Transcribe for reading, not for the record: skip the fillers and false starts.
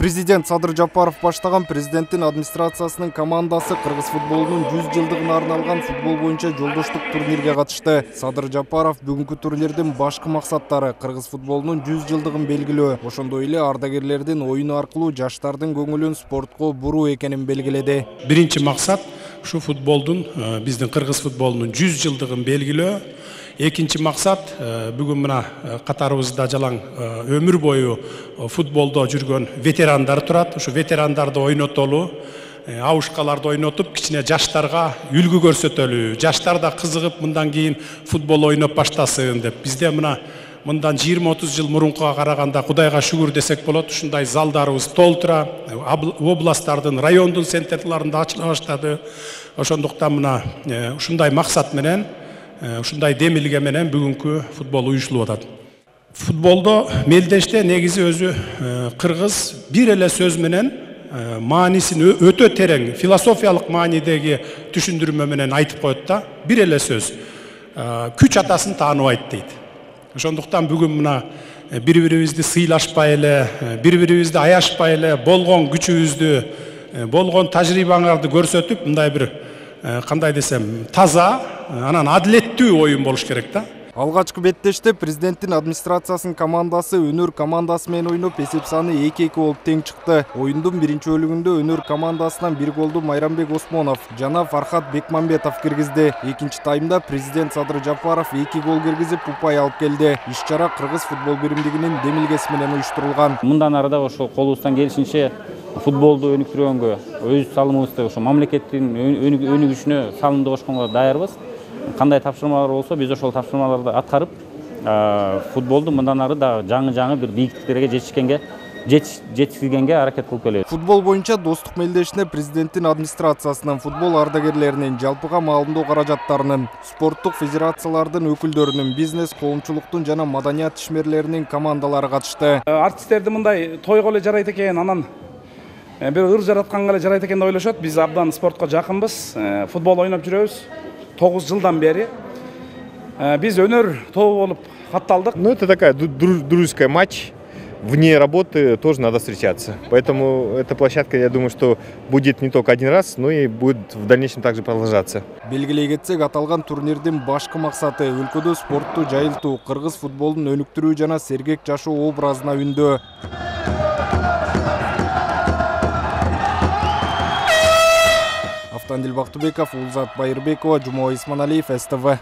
Президент Садыр Жапаров баштаган президенттин администрациясынын командасы кыргыз футболунун 100 жылдыгына арналган футбол боюнча жолдоштук турнирге катышты. Садыр Жапаров бүгүнкү турнирдин башкы максаттары кыргыз футболунун 100 жылдыгын белгилөө, ошондой эле ардагерлердин оюну аркылуу жаштардын көңүлүн спортко буруу экенин белгиледи. Биринчи максат ушу футболдун, биздин кыргыз футболунун 100 жылдыгын белгилөө. Экинчи максат бүгүн мына катарыбызда жалаң өмүр бою футболдо жүргөн ветерандар турат. Ушу ветерандарды ойнотолу, абушкаларды ойнотуп, кичине жаштарга үлгү көрсөтөлү. Жаштар да кызыгып мындан кийин футбол ойноп баштасын деп. Бизде мындан 20-30 жыл мурункуга караганда Кудайга шүгүр десек болот, ушундай залдарыбыз толтура, областтардын, райондун центрларында ачыла баштады. Ошондуктан мына ушундай максат менен, ушундай демилге менен бүгүнкү футбол уюштурулуп атат. Футболдо мелдеште негизи өзү кыргыз бир эле сөз менен маанисин өтө терең, философиялык маанидеги түшүндүрмө менен айтып коет да. Бир эле сөз. Күч атасын тааныбайт дейт. Ошондуктан бүгүн мына бири-бирибизди сыйлашпай эле, бири-бирибизди аяшпай эле, болгон күчүбүздү, болгон тажрыйбаңарды көрсөтүп, мындай бир кандай десем, таза, анан адилеттүү оюн болуш керек да. Алгачкы беттеште президенттин администрациясынын командасы Өнөр командасы менен ойноп, эсеп саны 2-2 болуп тең чыкты. Оюндун биринчи бөлүгүндө Өнөр командасынан бир голду Майрамбек Осмонов жана Фархат Бекмамбетов киргизди. Экинчи таймда президент Садыр Жапаров 2 гол киргизип упай алып келди. Иш-чара Кыргыз футбол биримдигинин демилгеси менен уюштурулган. Мындан ары да ошол колубуздан келишинче футболду өнүктүргөнгө, өз салымыбызды ошо мамлекеттин өнүгүшүнө салымды кошконго даярбыз. Кандай тапшырмалар болсо, биз ошол тапшырмаларды аткарып, футболду мындан ары да жаңы бир бийиктиктерге жеткизгенге аракет кылып келебиз. Футбол боюнча достук мелдешине президенттин администрациясынын, футбол ардагерлеринин, жалпыга маалымдоо каражаттарынын, спорттук федерациялардын өкүлдөрүнүн, бизнес, коомчулуктун жана маданият ишмерлеринин командалары катышты. Артисттерди мындай тойго эле жарайт экен, анан бир ыр жаратканга эле жарайт экен деп ойлошот. Биз абдан спортко жакынбыз, футбол ойноп жүрөбүз. 9 жылдан бери биз өнөр тобу болуп катталдык. Ну, это такая дружеская матч. Вне работы тоже надо встречаться. Поэтому эта площадка, я думаю, что будет не только один раз, но и будет в дальнейшем также продолжаться. Белгилей кетсек, аталган турнирдин башкы максаты өлкөдө спортту жайылтуу, кыргыз футболун өнүктүрүү жана сергек жашоо образына үндөө. Автандил Бактыбеков, Улзат Байырбекова, Жумабек Исманалиев, СТВ.